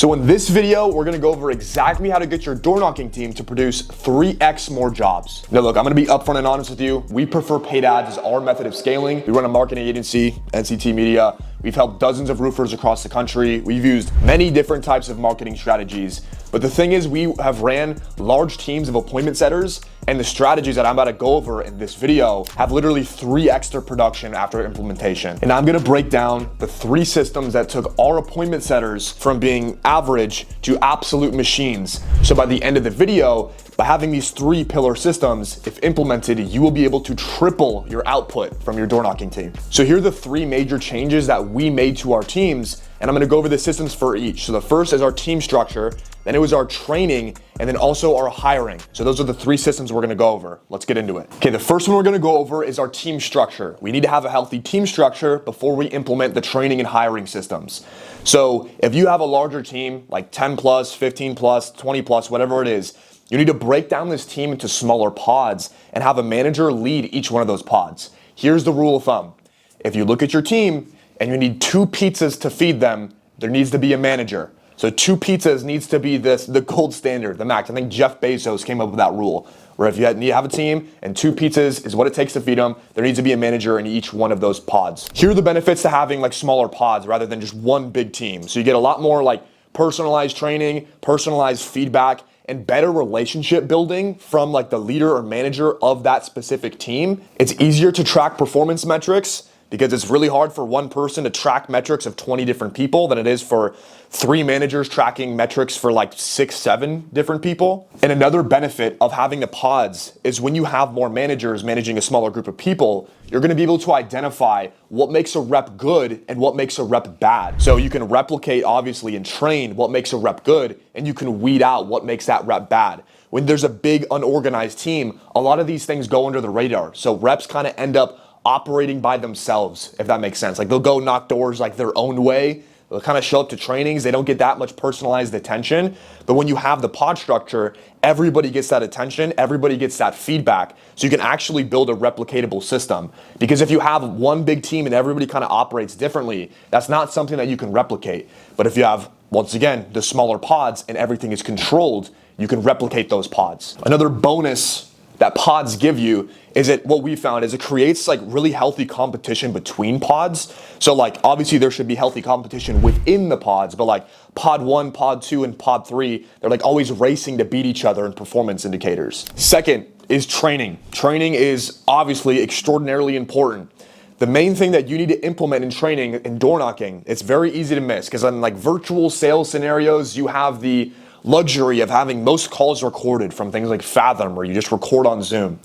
So in this video, we're gonna go over exactly how to get your door knocking team to produce 3x more jobs. Now look, I'm gonna be upfront and honest with you. We prefer paid ads as our method of scaling. We run a marketing agency, NCT Media. We've helped dozens of roofers across the country. We've used many different types of marketing strategies. But the thing is, we have ran large teams of appointment setters, and the strategies that I'm about to go over in this video have literally 3x their production after implementation. And I'm gonna break down the 3 systems that took our appointment setters from being average to absolute machines. So by the end of the video, by having these 3 pillar systems, if implemented, you will be able to triple your output from your door knocking team. So here are the 3 major changes that we made to our teams, and I'm gonna go over the systems for each. So the first is our team structure, then it was our training, and then also our hiring. So those are the 3 systems we're gonna go over. Let's get into it. Okay, the first one we're gonna go over is our team structure. We need to have a healthy team structure before we implement the training and hiring systems. So if you have a larger team, like 10 plus, 15 plus, 20 plus, whatever it is, you need to break down this team into smaller pods and have a manager lead each one of those pods. Here's the rule of thumb. If you look at your team and you need 2 pizzas to feed them, there needs to be a manager. So 2 pizzas needs to be the gold standard, the max. I think Jeff Bezos came up with that rule, where if you have a team and 2 pizzas is what it takes to feed them, there needs to be a manager in each one of those pods. Here are the benefits to having like smaller pods rather than just one big team. So you get a lot more like personalized training, personalized feedback, and better relationship building from like the leader or manager of that specific team. It's easier to track performance metrics because it's really hard for one person to track metrics of 20 different people than it is for 3 managers tracking metrics for like 6, 7 different people. And another benefit of having the pods is when you have more managers managing a smaller group of people, you're gonna be able to identify what makes a rep good and what makes a rep bad. So you can replicate, obviously, and train what makes a rep good, and you can weed out what makes that rep bad. When there's a big unorganized team, a lot of these things go under the radar. So reps kind of end up operating by themselves, if that makes sense. Like they'll go knock doors like their own way. They'll kind of show up to trainings. They don't get that much personalized attention. But when you have the pod structure, everybody gets that attention. Everybody gets that feedback. So you can actually build a replicatable system. Because if you have one big team and everybody kind of operates differently, that's not something that you can replicate. But if you have, once again, the smaller pods and everything is controlled, you can replicate those pods. Another bonus that pods give you is that what we found is it creates like really healthy competition between pods. So like obviously there should be healthy competition within the pods, but like pod 1, pod 2, and pod 3, they're like always racing to beat each other in performance indicators. Second is training. Training is obviously extraordinarily important. The main thing that you need to implement in training in door knocking, it's very easy to miss because in like virtual sales scenarios, you have the luxury of having most calls recorded from things like Fathom, where you just record on Zoom.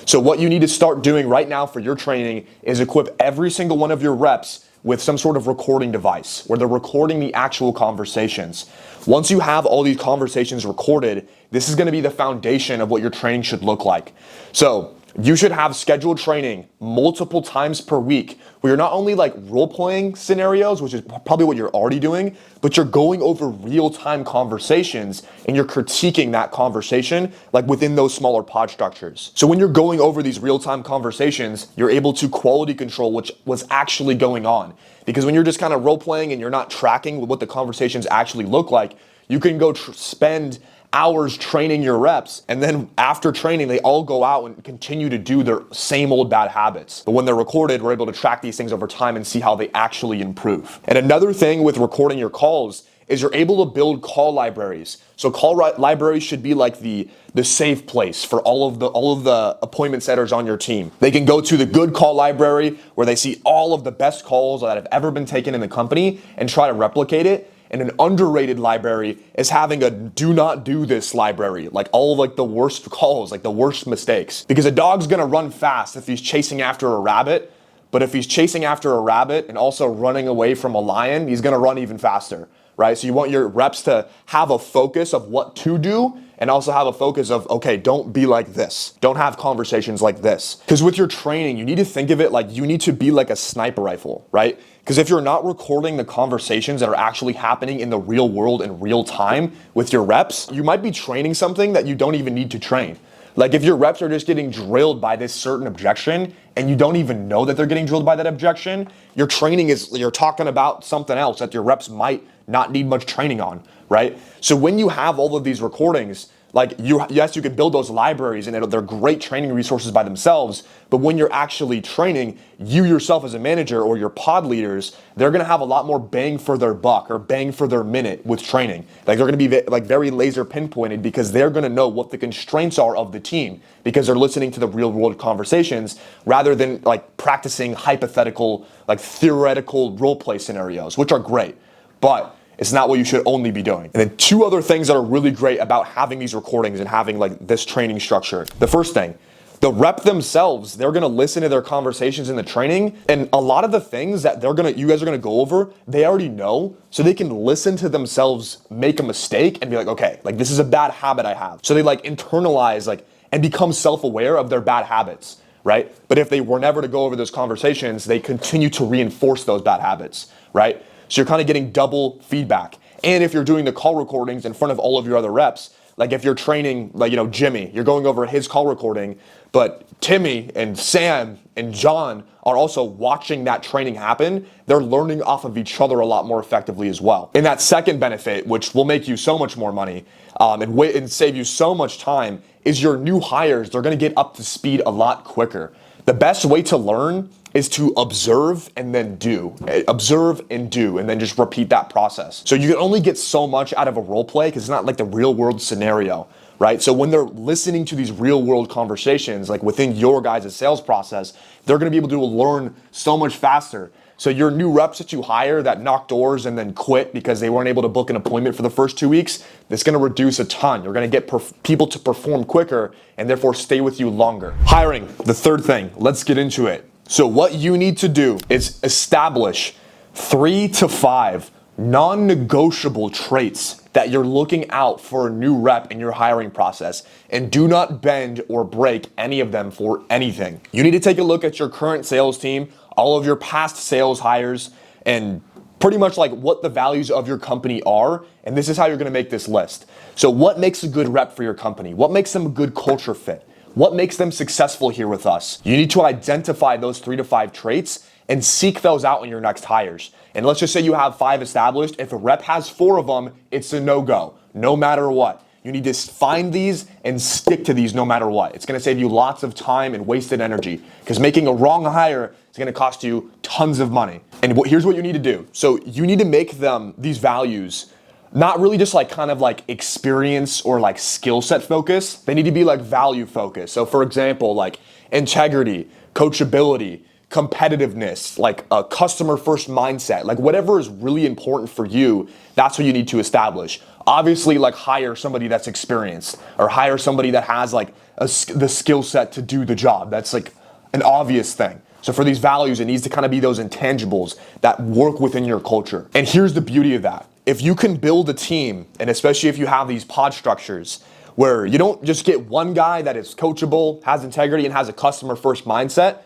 So what you need to start doing right now for your training is equip every single one of your reps with some sort of recording device where they're recording the actual conversations. Once you have all these conversations recorded, this is going to be the foundation of what your training should look like. So you should have scheduled training multiple times per week where you're not only like role-playing scenarios, which is probably what you're already doing, but you're going over real-time conversations and you're critiquing that conversation like within those smaller pod structures. So when you're going over these real-time conversations, you're able to quality control what's actually going on. Because when you're just kind of role-playing and you're not tracking what the conversations actually look like, you can go spend hours training your reps, and then after training, they all go out and continue to do their same old bad habits. But when they're recorded, we're able to track these things over time and see how they actually improve. And another thing with recording your calls is you're able to build call libraries. So call libraries should be like the safe place for all of the appointment setters on your team. They can go to the good call library where they see all of the best calls that have ever been taken in the company and try to replicate it. And an underrated library is having a do not do this library, like all of like the worst calls, like the worst mistakes. Because a dog's gonna run fast if he's chasing after a rabbit, but if he's chasing after a rabbit and also running away from a lion, he's gonna run even faster, right? So you want your reps to have a focus of what to do and also have a focus of, okay, don't be like this. Don't have conversations like this. Because with your training, you need to think of it like you need to be like a sniper rifle, right? Because if you're not recording the conversations that are actually happening in the real world in real time with your reps, you might be training something that you don't even need to train. Like if your reps are just getting drilled by this certain objection and you don't even know that they're getting drilled by that objection, your training you're talking about something else that your reps might not need much training on, right? So when you have all of these recordings, like yes, you can build those libraries and they're great training resources by themselves, but when you're actually training, you yourself as a manager or your pod leaders, they're gonna have a lot more bang for their buck or bang for their minute with training. Like they're gonna be like very laser pinpointed because they're gonna know what the constraints are of the team because they're listening to the real world conversations rather than like practicing hypothetical, like theoretical role play scenarios, which are great, but it's not what you should only be doing. And then two other things that are really great about having these recordings and having like this training structure. The first thing, the rep themselves, they're gonna listen to their conversations in the training, and a lot of the things that you guys are gonna go over, they already know, so they can listen to themselves make a mistake and be like, okay, like this is a bad habit I have. So they like internalize like and become self-aware of their bad habits, right? But if they were never to go over those conversations, they continue to reinforce those bad habits, right? So you're kind of getting double feedback. And if you're doing the call recordings in front of all of your other reps, like if you're training, like, you know, Jimmy, you're going over his call recording, but Timmy and Sam and John are also watching that training happen, they're learning off of each other a lot more effectively as well. And that second benefit, which will make you so much more money and save you so much time, is your new hires, they're gonna get up to speed a lot quicker. The best way to learn is to observe and then do. Observe and do, and then just repeat that process. So you can only get so much out of a role play because it's not like the real world scenario, right? So when they're listening to these real world conversations, like within your guys' sales process, they're gonna be able to learn so much faster. So your new reps that you hire that knock doors and then quit because they weren't able to book an appointment for the first 2 weeks, that's gonna reduce a ton. You're gonna get people to perform quicker and therefore stay with you longer. Hiring, the third thing, let's get into it. So what you need to do is establish 3 to 5 non-negotiable traits that you're looking out for a new rep in your hiring process, and do not bend or break any of them for anything. You need to take a look at your current sales team, all of your past sales hires, and pretty much like what the values of your company are, and this is how you're gonna make this list. So what makes a good rep for your company? What makes them a good culture fit? What makes them successful here with us? You need to identify those 3 to 5 traits and seek those out in your next hires. And let's just say you have 5 established. If a rep has 4 of them, it's a no-go, no matter what. You need to find these and stick to these no matter what. It's gonna save you lots of time and wasted energy because making a wrong hire is gonna cost you tons of money. And here's what you need to do. So you need to make these values, not really just like kind of like experience or like skill set focus. They need to be like value focus. So for example, like integrity, coachability, competitiveness, like a customer first mindset, like whatever is really important for you, that's what you need to establish. Obviously, like hire somebody that's experienced or hire somebody that has like the skill set to do the job. That's like an obvious thing. So for these values, it needs to kind of be those intangibles that work within your culture. And here's the beauty of that. If you can build a team, and especially if you have these pod structures, where you don't just get one guy that is coachable, has integrity, and has a customer first mindset,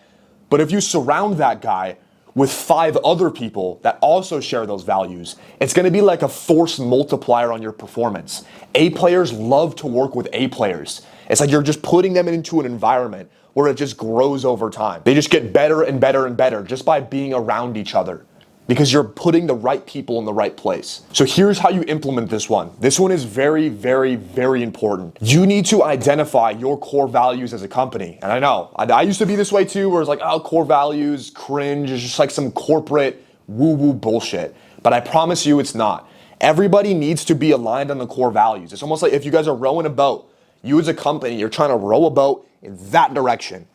but if you surround that guy with 5 other people that also share those values, it's gonna be like a force multiplier on your performance. A players love to work with A players. It's like you're just putting them into an environment where it just grows over time. They just get better and better and better just by being around each other, because you're putting the right people in the right place. So here's how you implement this one. This one is very, very, very important. You need to identify your core values as a company. And I know, I used to be this way too, where it's like, oh, core values, cringe, it's just like some corporate woo-woo bullshit. But I promise you it's not. Everybody needs to be aligned on the core values. It's almost like if you guys are rowing a boat, you as a company, you're trying to row a boat in that direction.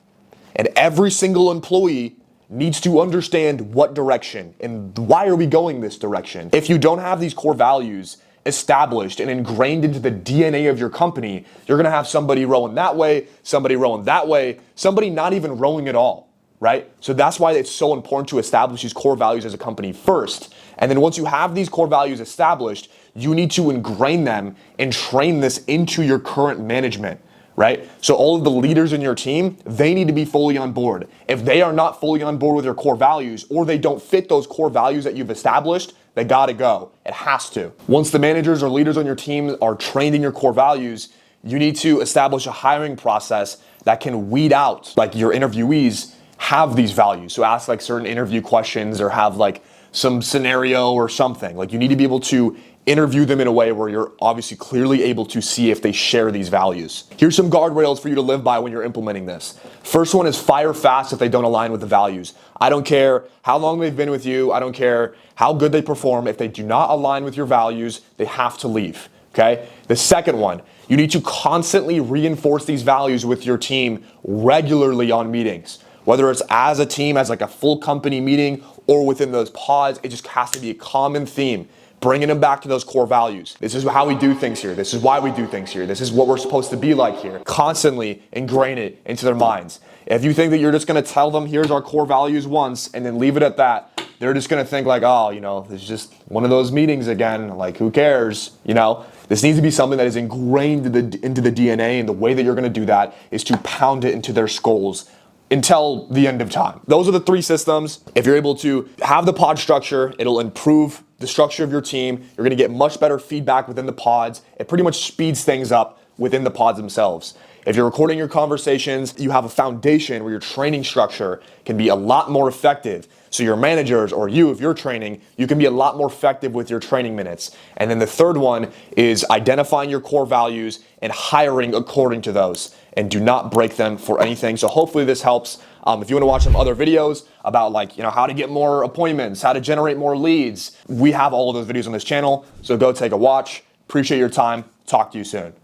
And every single employee needs to understand what direction and why are we going this direction. If you don't have these core values established and ingrained into the DNA of your company, you're gonna have somebody rowing that way, somebody rowing that way, somebody not even rowing at all, right? So that's why it's so important to establish these core values as a company first. And then once you have these core values established, you need to ingrain them and train this into your current management, right? So all of the leaders in your team, they need to be fully on board. If they are not fully on board with your core values, or they don't fit those core values that you've established, they gotta go. It has to. Once the managers or leaders on your team are trained in your core values, you need to establish a hiring process that can weed out like your interviewees have these values. So ask like certain interview questions or have like some scenario or something. Like you need to be able to interview them in a way where you're obviously clearly able to see if they share these values. Here's some guardrails for you to live by when you're implementing this. First one is fire fast if they don't align with the values. I don't care how long they've been with you. I don't care how good they perform. If they do not align with your values, they have to leave, okay? The second one, you need to constantly reinforce these values with your team regularly on meetings. Whether it's as a team, as like a full company meeting, or within those pods, it just has to be a common theme. Bringing them back to those core values. This is how we do things here. This is why we do things here. This is what we're supposed to be like here. Constantly ingrain it into their minds. If you think that you're just gonna tell them, here's our core values once, and then leave it at that, they're just gonna think like, oh, it's just one of those meetings again, like who cares, This needs to be something that is ingrained into the DNA, and the way that you're gonna do that is to pound it into their skulls until the end of time. Those are the 3 systems. If you're able to have the pod structure, it'll improve the structure of your team. You're gonna get much better feedback within the pods. It pretty much speeds things up within the pods themselves. If you're recording your conversations, you have a foundation where your training structure can be a lot more effective. So your managers or you, if you're training, you can be a lot more effective with your training minutes. And then the third one is identifying your core values and hiring according to those, and do not break them for anything. So hopefully this helps. If you want to watch some other videos about how to get more appointments, how to generate more leads, we have all of those videos on this channel. So go take a watch. Appreciate your time. Talk to you soon.